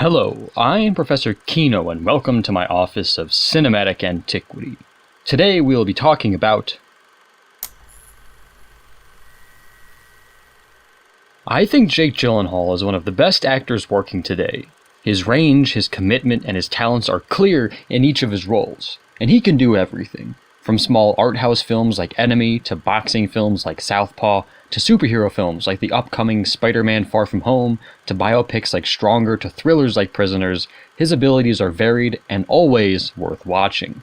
Hello, I am Professor Kino and welcome to my Office of Cinematic Antiquity. Today we will be talking about... I think Jake Gyllenhaal is one of the best actors working today. His range, his commitment, and his talents are clear in each of his roles, and he can do everything. From small art house films like Enemy, to boxing films like Southpaw, to superhero films like the upcoming Spider-Man Far From Home, to biopics like Stronger, to thrillers like Prisoners, his abilities are varied and always worth watching.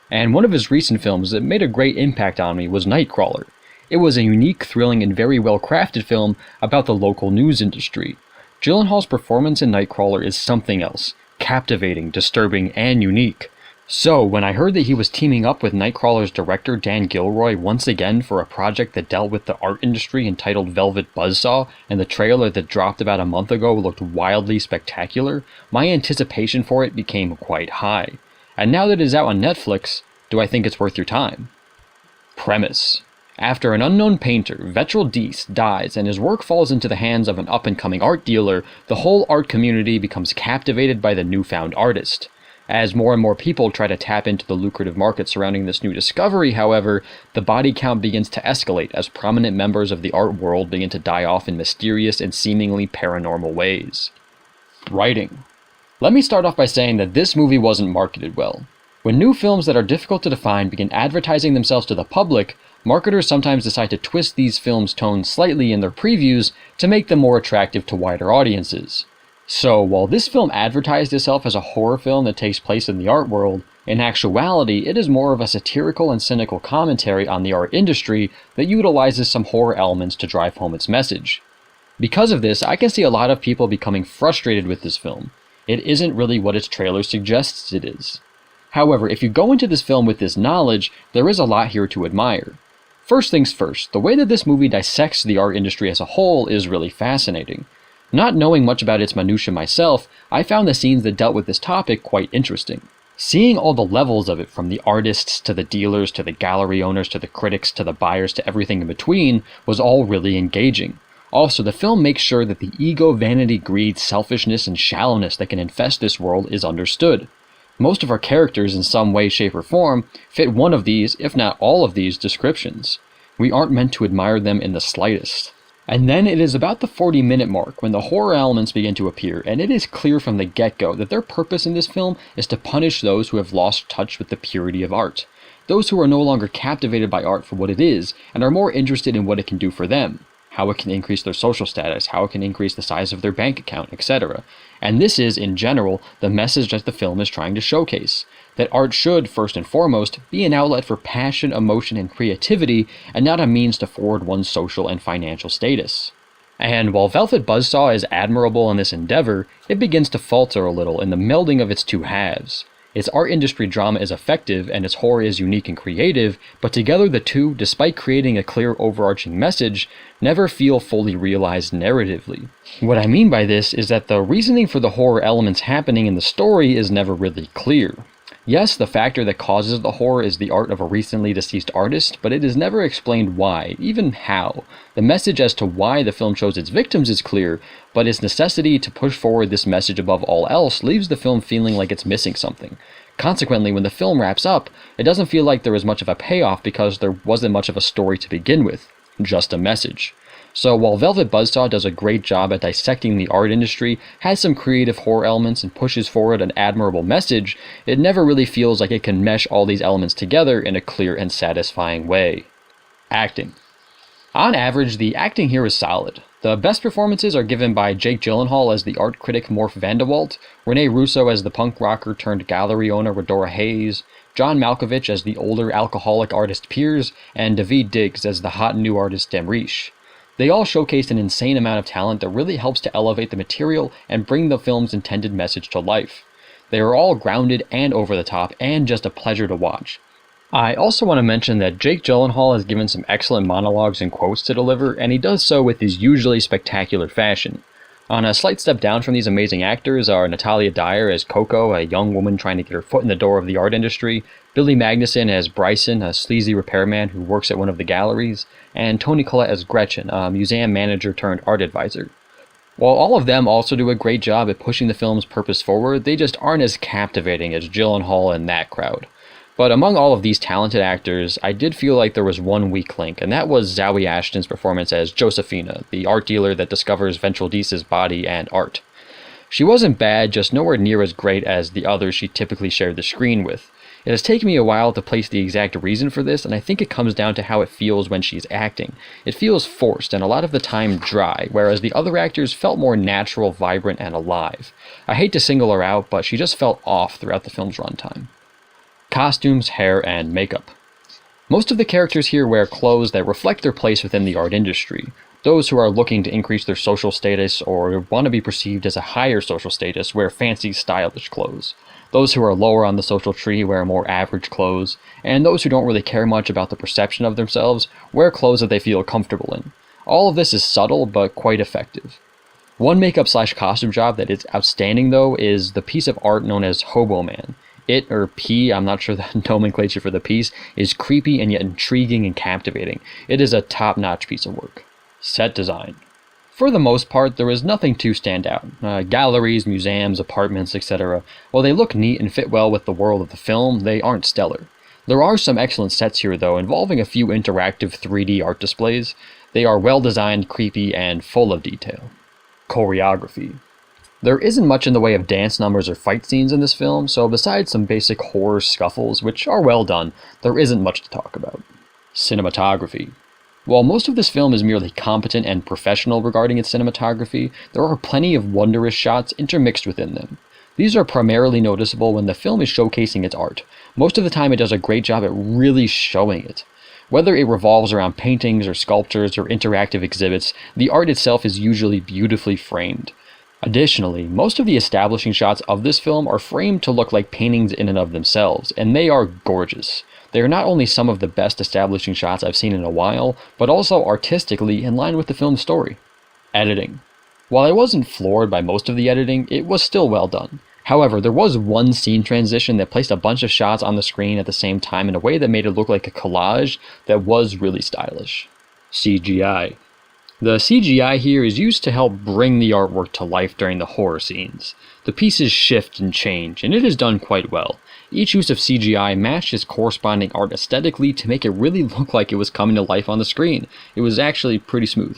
And one of his recent films that made a great impact on me was Nightcrawler. It was a unique, thrilling, and very well-crafted film about the local news industry. Gyllenhaal's performance in Nightcrawler is something else, captivating, disturbing, and unique. So, when I heard that he was teaming up with Nightcrawler's director Dan Gilroy once again for a project that dealt with the art industry entitled Velvet Buzzsaw, and the trailer that dropped about a month ago looked wildly spectacular, my anticipation for it became quite high. And now that it is out on Netflix, do I think it's worth your time? Premise. After an unknown painter, Vetral Deese, dies and his work falls into the hands of an up-and-coming art dealer, the whole art community becomes captivated by the newfound artist. As more and more people try to tap into the lucrative market surrounding this new discovery, however, the body count begins to escalate as prominent members of the art world begin to die off in mysterious and seemingly paranormal ways. Writing. Let me start off by saying that this movie wasn't marketed well. When new films that are difficult to define begin advertising themselves to the public, marketers sometimes decide to twist these films' tone slightly in their previews to make them more attractive to wider audiences. So, while this film advertised itself as a horror film that takes place in the art world, in actuality it is more of a satirical and cynical commentary on the art industry that utilizes some horror elements to drive home its message. Because of this, I can see a lot of people becoming frustrated with this film. It isn't really what its trailer suggests it is. However, if you go into this film with this knowledge, there is a lot here to admire. First things first, the way that this movie dissects the art industry as a whole is really fascinating. Not knowing much about its minutiae myself, I found the scenes that dealt with this topic quite interesting. Seeing all the levels of it, from the artists to the dealers to the gallery owners to the critics to the buyers to everything in between, was all really engaging. Also, the film makes sure that the ego, vanity, greed, selfishness, and shallowness that can infest this world is understood. Most of our characters in some way, shape, or form fit one of these, if not all of these, descriptions. We aren't meant to admire them in the slightest. And then it is about the 40-minute mark when the horror elements begin to appear, and it is clear from the get-go that their purpose in this film is to punish those who have lost touch with the purity of art. Those who are no longer captivated by art for what it is, and are more interested in what it can do for them, how it can increase their social status, how it can increase the size of their bank account, etc. And this is, in general, the message that the film is trying to showcase. That art should, first and foremost, be an outlet for passion, emotion, and creativity, and not a means to forward one's social and financial status. And while Velvet Buzzsaw is admirable in this endeavor, it begins to falter a little in the melding of its two halves. Its art industry drama is effective, and its horror is unique and creative, but together the two, despite creating a clear overarching message, never feel fully realized narratively. What I mean by this is that the reasoning for the horror elements happening in the story is never really clear. Yes, the factor that causes the horror is the art of a recently deceased artist, but it is never explained why, even how. The message as to why the film chose its victims is clear, but its necessity to push forward this message above all else leaves the film feeling like it's missing something. Consequently, when the film wraps up, it doesn't feel like there is much of a payoff because there wasn't much of a story to begin with, just a message. So while Velvet Buzzsaw does a great job at dissecting the art industry, has some creative horror elements, and pushes forward an admirable message, it never really feels like it can mesh all these elements together in a clear and satisfying way. Acting. On average, the acting here is solid. The best performances are given by Jake Gyllenhaal as the art critic Morph Vandewalt, Rene Russo as the punk rocker turned gallery owner Redora Hayes, John Malkovich as the older alcoholic artist Piers, and Daveed Diggs as the hot new artist Damriche. They all showcased an insane amount of talent that really helps to elevate the material and bring the film's intended message to life. They are all grounded and over the top, and just a pleasure to watch. I also want to mention that Jake Gyllenhaal has given some excellent monologues and quotes to deliver, and he does so with his usually spectacular fashion. On a slight step down from these amazing actors are Natalia Dyer as Coco, a young woman trying to get her foot in the door of the art industry, Billy Magnuson as Bryson, a sleazy repairman who works at one of the galleries, and Toni Collette as Gretchen, a museum manager turned art advisor. While all of them also do a great job at pushing the film's purpose forward, they just aren't as captivating as Gyllenhaal and that crowd. But among all of these talented actors, I did feel like there was one weak link, and that was Zawe Ashton's performance as Josephina, the art dealer that discovers Ventraldise's body and art. She wasn't bad, just nowhere near as great as the others she typically shared the screen with. It has taken me a while to place the exact reason for this, and I think it comes down to how it feels when she's acting. It feels forced and a lot of the time dry, whereas the other actors felt more natural, vibrant, and alive. I hate to single her out, but she just felt off throughout the film's runtime. Costumes, hair, and makeup. Most of the characters here wear clothes that reflect their place within the art industry. Those who are looking to increase their social status or want to be perceived as a higher social status wear fancy, stylish clothes. Those who are lower on the social tree wear more average clothes, and those who don't really care much about the perception of themselves wear clothes that they feel comfortable in. All of this is subtle, but quite effective. One makeup/costume job that is outstanding, though, is the piece of art known as Hobo Man. It, or P, I'm not sure the nomenclature for the piece, is creepy and yet intriguing and captivating. It is a top-notch piece of work. Set design. For the most part, there is nothing to stand out. Galleries, museums, apartments, etc. While they look neat and fit well with the world of the film, they aren't stellar. There are some excellent sets here, though, involving a few interactive 3D art displays. They are well-designed, creepy, and full of detail. Choreography. There isn't much in the way of dance numbers or fight scenes in this film, so besides some basic horror scuffles, which are well done, there isn't much to talk about. Cinematography. While most of this film is merely competent and professional regarding its cinematography, there are plenty of wondrous shots intermixed within them. These are primarily noticeable when the film is showcasing its art. Most of the time it does a great job at really showing it. Whether it revolves around paintings or sculptures or interactive exhibits, the art itself is usually beautifully framed. Additionally, most of the establishing shots of this film are framed to look like paintings in and of themselves, and they are gorgeous. They are not only some of the best establishing shots I've seen in a while, but also artistically in line with the film's story. Editing. While I wasn't floored by most of the editing, it was still well done. However, there was one scene transition that placed a bunch of shots on the screen at the same time in a way that made it look like a collage that was really stylish. CGI. The CGI here is used to help bring the artwork to life during the horror scenes. The pieces shift and change, and it is done quite well. Each use of CGI matched its corresponding art aesthetically to make it really look like it was coming to life on the screen. It was actually pretty smooth.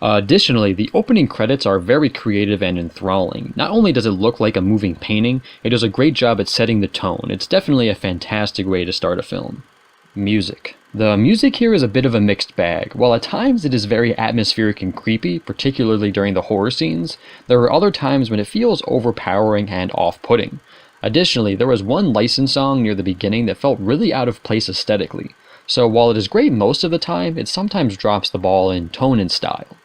Additionally, the opening credits are very creative and enthralling. Not only does it look like a moving painting, it does a great job at setting the tone. It's definitely a fantastic way to start a film. Music. The music here is a bit of a mixed bag. While at times it is very atmospheric and creepy, particularly during the horror scenes, there are other times when it feels overpowering and off-putting. Additionally, there was one licensed song near the beginning that felt really out of place aesthetically. So while it is great most of the time, it sometimes drops the ball in tone and style.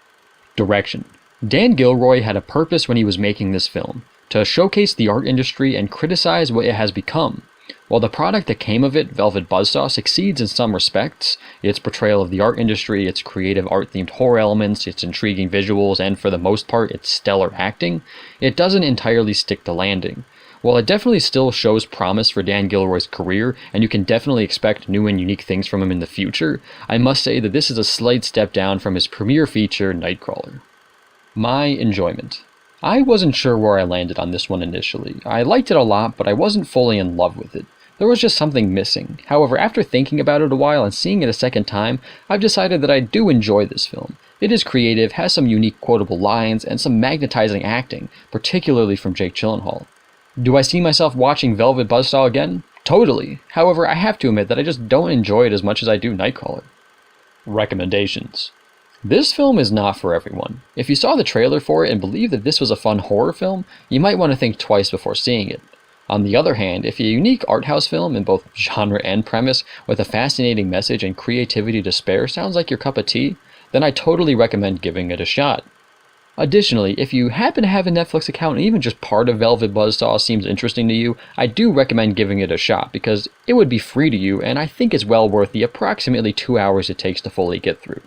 Direction. Dan Gilroy had a purpose when he was making this film, to showcase the art industry and criticize what it has become. While the product that came of it, Velvet Buzzsaw, succeeds in some respects, its portrayal of the art industry, its creative art-themed horror elements, its intriguing visuals, and for the most part, its stellar acting, it doesn't entirely stick to landing. While it definitely still shows promise for Dan Gilroy's career, and you can definitely expect new and unique things from him in the future, I must say that this is a slight step down from his premiere feature, Nightcrawler. My enjoyment. I wasn't sure where I landed on this one initially. I liked it a lot, but I wasn't fully in love with it. There was just something missing. However, after thinking about it a while and seeing it a second time, I've decided that I do enjoy this film. It is creative, has some unique quotable lines, and some magnetizing acting, particularly from Jake Gyllenhaal. Do I see myself watching Velvet Buzzsaw again? Totally. However, I have to admit that I just don't enjoy it as much as I do Nightcrawler. Recommendations. This film is not for everyone. If you saw the trailer for it and believe that this was a fun horror film, you might want to think twice before seeing it. On the other hand, if a unique art house film in both genre and premise with a fascinating message and creativity to spare sounds like your cup of tea, then I totally recommend giving it a shot. Additionally, if you happen to have a Netflix account and even just part of Velvet Buzzsaw seems interesting to you, I do recommend giving it a shot because it would be free to you and I think it's well worth the approximately 2 hours it takes to fully get through.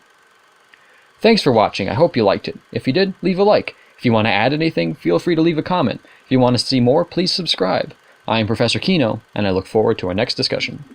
Thanks for watching, I hope you liked it. If you did, leave a like. If you want to add anything, feel free to leave a comment. If you want to see more, please subscribe. I am Professor Kino, and I look forward to our next discussion.